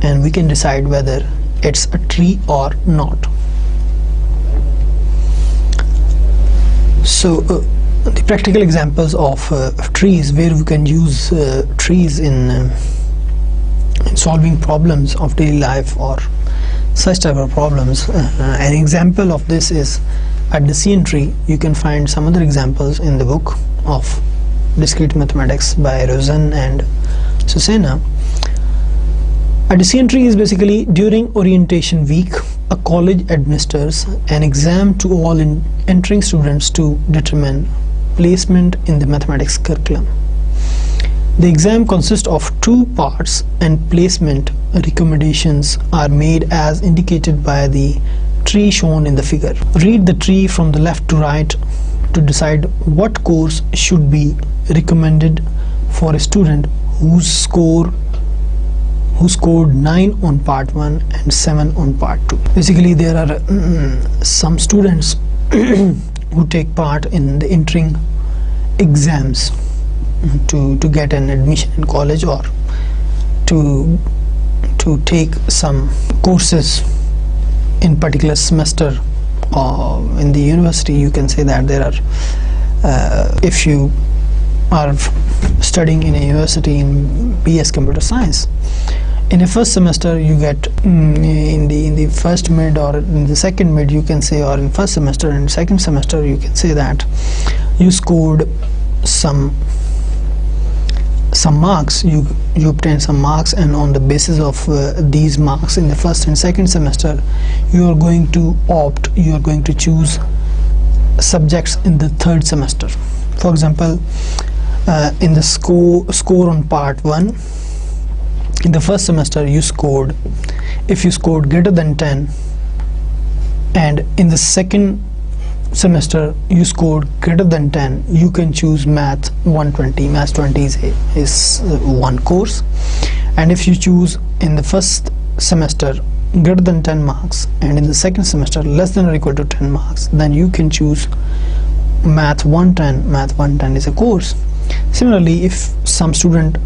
and we can decide whether it's a tree or not. So the practical examples of trees where we can use trees in solving problems of daily life or such type of problems. An example of this is a decision tree. You can find some other examples in the book of Discrete Mathematics by Rosen and Susanna. A decision tree is basically, during orientation week, a college administers an exam to all entering students to determine placement in the mathematics curriculum. The exam consists of two parts and placement recommendations are made as indicated by the tree shown in the figure. Read the tree from the left to right to decide what course should be recommended for a student who scored 9 on part 1 and 7 on part 2. Basically there are some students who take part in the entering exams to get an admission in college or to take some courses in particular semester in the university. You can say that there are if you are studying in a university in BS Computer Science, in the first semester you get in the first mid or in the second mid, you can say, or in first semester and second semester, you can say that you scored some marks, you obtained some marks, and on the basis of these marks in the first and second semester, you are going to choose subjects in the third semester. For example, in the score on part 1 in the first semester, if you scored greater than 10, and in the second semester you scored greater than 10, you can choose math 120. Math 20 is one course, and if you choose in the first semester greater than 10 marks and in the second semester less than or equal to 10 marks, then you can choose math 110. Math 110 is a course. Similarly, if some student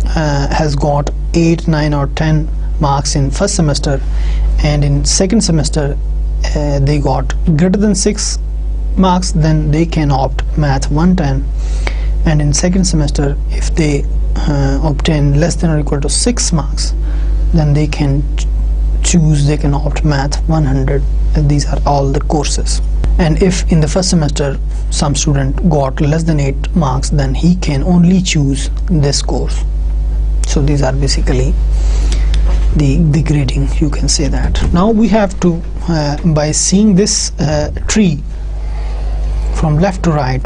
has got 8, 9 or 10 marks in first semester, and in second semester they got greater than 6 marks, then they can opt math 110. And in second semester, if they obtain less than or equal to 6 marks, then they can opt math 100. And these are all the courses. And if in the first semester some student got less than 8 marks, then he can only choose this course. So these are basically the grading, you can say that. Now we have to by seeing this tree from left to right,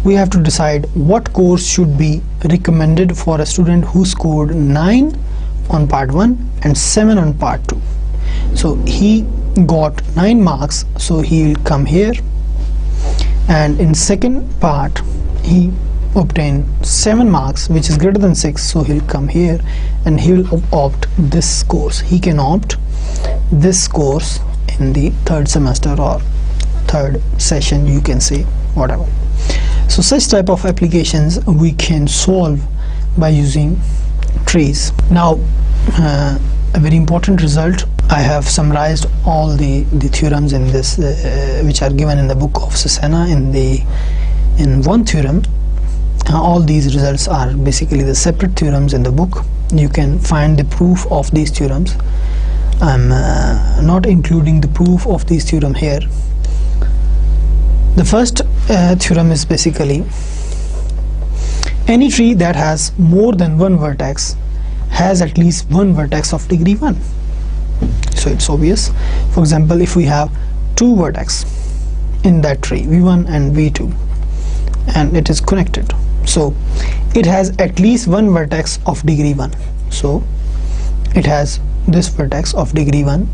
we have to decide what course should be recommended for a student who scored 9 on part 1 and 7 on part 2. So he got 9 marks, so he will come here, and in second part he obtain 7 marks, which is greater than 6, so he'll come here and he will opt this course. He can opt this course in the third semester or third session, you can say, whatever. So such type of applications we can solve by using trees. Now a very important result, I have summarized all the theorems in this which are given in the book of Cesena in one theorem. All these results are basically the separate theorems in the book. You can find the proof of these theorems. I'm not including the proof of these theorem here. The first theorem is basically any tree that has more than one vertex has at least one vertex of degree 1. So it's obvious. For example, if we have 2 vertex in that tree, v1 and v2, and it is connected, so it has at least one vertex of degree 1. So it has this vertex of degree 1,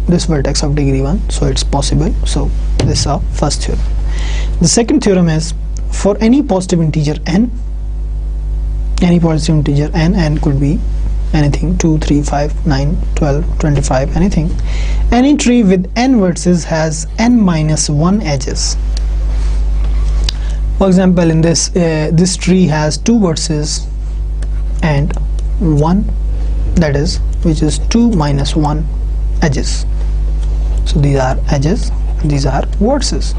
this vertex of degree 1, so it's possible. So this is our first theorem. The second theorem is for any positive integer n, n could be anything, 2, 3, 5, 9, 12, 25, anything. Any tree with n vertices has n minus 1 edges. For example, in this this tree has 2 vertices and 1, that is, which is 2 minus 1 edges. So these are edges, these are vertices.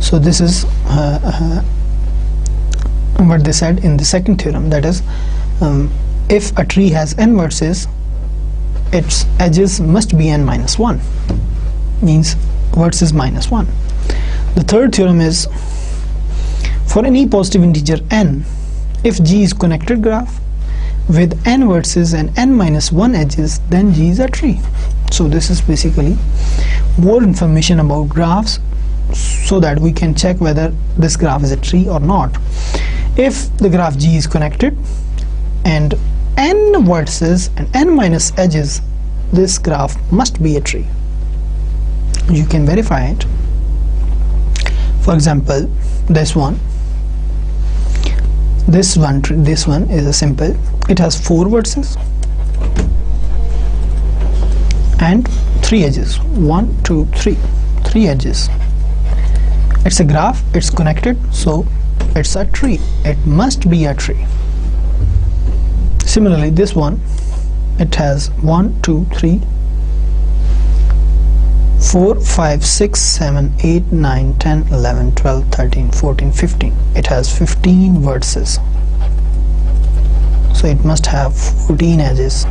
So this is what they said in the second theorem, that is, if a tree has n vertices, its edges must be n minus 1, means vertices minus 1. The third theorem is for any positive integer n, if G is connected graph with n vertices and n minus 1 edges, then G is a tree. So this is basically more information about graphs, so that we can check whether this graph is a tree or not. If the graph G is connected and n vertices and n minus edges, this graph must be a tree. You can verify it. For example, this one is a simple, it has 4 vertices and 3 edges, 1, 2, 3 edges. It's a graph, it's connected, so it's a tree. It must be a tree. Similarly, this one, it has 1, 2, 3, 4, 5, 6, 7, 8, 9, 10, 11, 12, 13, 14, 15. It has 15 vertices. so it must have 14 edges.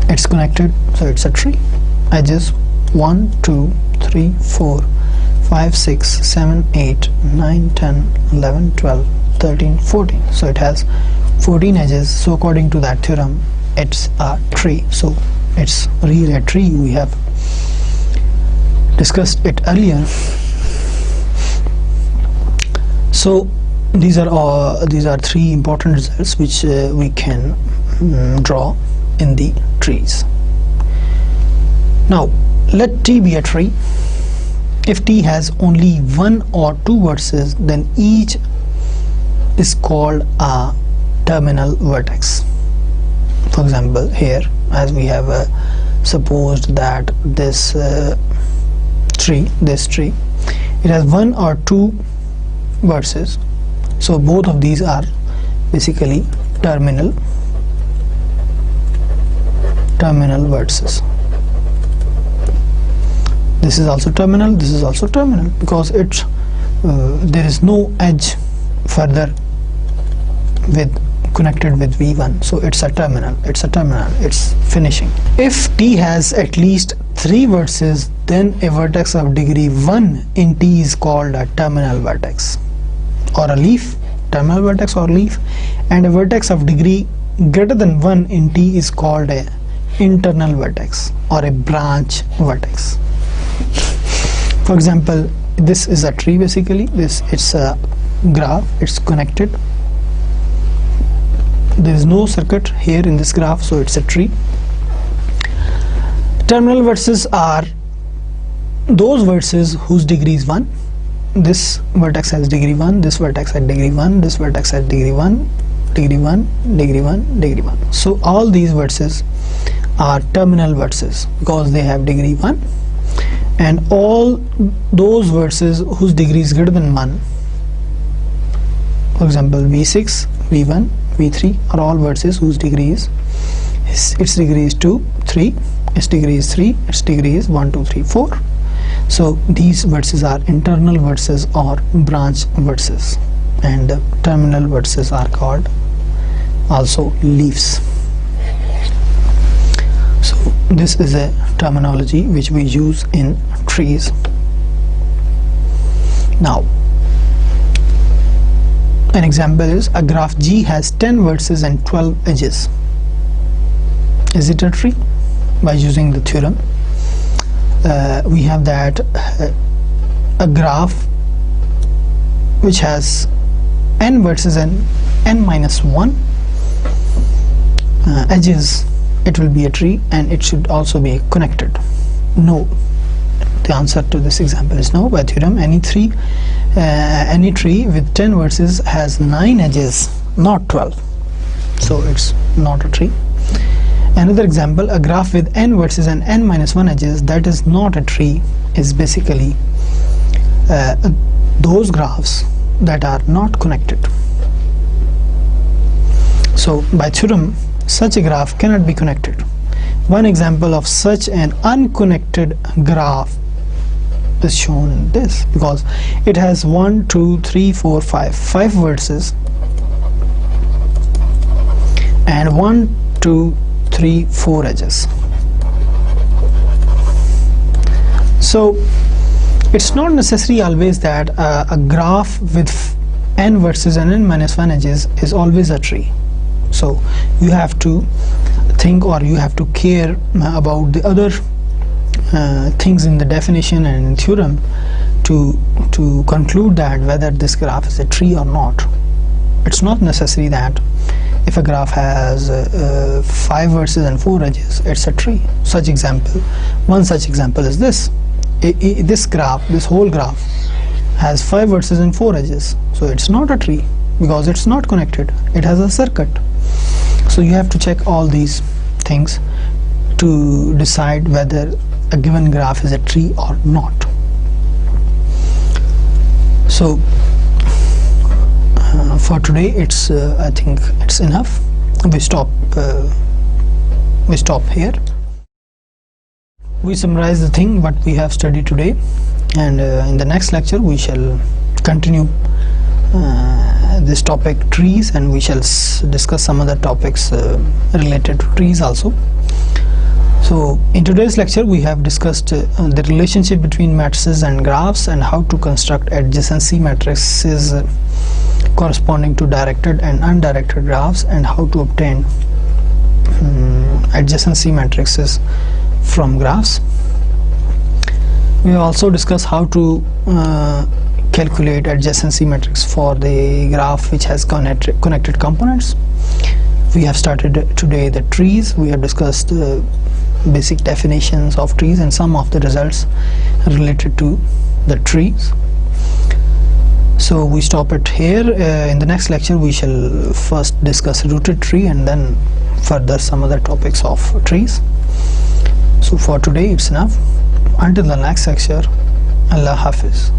It's connected, so it's a tree. Edges 1 2 3 4 5 6 7 8 9 10 11 12 13 14, so it has 14 edges. So according to that theorem, it's a tree. So it's really a tree. We have discussed it earlier. So these are three important results which we can draw in the trees. Now let T be a tree. If T has only one or two vertices, then each is called a terminal vertex. For example, here, as we have supposed that this tree, it has one or two vertices, so both of these are basically terminal vertices. This is also terminal, this is also terminal, because it's there is no edge further connected with V1, so it's a terminal, it's finishing. If T has at least three vertices, then a vertex of degree 1 in T is called a terminal vertex or a leaf, terminal vertex or leaf, and a vertex of degree greater than 1 in T is called a internal vertex or a branch vertex. For example, this is a tree. Basically it's a graph, it's connected, there is no circuit here in this graph, so it's a tree. Terminal vertices are those vertices whose degree is 1. This vertex has degree 1, this vertex has degree 1, this vertex has degree 1, degree 1, degree 1, degree 1. So all these vertices are terminal vertices because they have degree 1, and all those vertices whose degree is greater than 1, for example V6, V1, V3, are all vertices whose degree is its degree is 2, 3, its degree is 3, its degree is 1, 2, 3, 4. So these vertices are internal vertices or branch vertices, and the terminal vertices are called also leaves. So this is a terminology which we use in trees. Now an example is a graph G has 10 vertices and 12 edges. Is it a tree? By using the theorem, we have that a graph which has n vertices and n minus 1 edges, it will be a tree, and it should also be connected. No, the answer to this example is no. By theorem, any tree with 10 vertices has 9 edges, not 12, so it's not a tree. Another example, a graph with n vertices and n minus 1 edges, that is not a tree, is basically those graphs that are not connected. So by theorem, such a graph cannot be connected. One example of such an unconnected graph is shown in this, because it has 1 2 3 4 5 vertices and 1 2 3 4 edges. So it's not necessary always that a graph with n vertices and n minus 1 edges is always a tree. So you have to think, or you have to care about the other things in the definition and in theorem to conclude that whether this graph is a tree or not. It's not necessary that if a graph has 5 vertices and 4 edges, it's a tree. One such example is this. This whole graph has 5 vertices and 4 edges, so it's not a tree because it's not connected, it has a circuit. So you have to check all these things to decide whether a given graph is a tree or not. So for today, it's I think it's enough. We stop here. We summarize the thing what we have studied today, and in the next lecture we shall continue this topic trees, and we shall discuss some other topics related to trees also. So in today's lecture we have discussed the relationship between matrices and graphs, and how to construct adjacency matrices corresponding to directed and undirected graphs, and how to obtain adjacency matrices from graphs. We also discussed how to calculate adjacency matrix for the graph which has connected components. We have started today the trees. We have discussed basic definitions of trees and some of the results related to the trees. So we stop it here. In the next lecture we shall first discuss rooted tree and then further some other topics of trees. So for today it's enough. Until the next lecture, Allah Hafiz.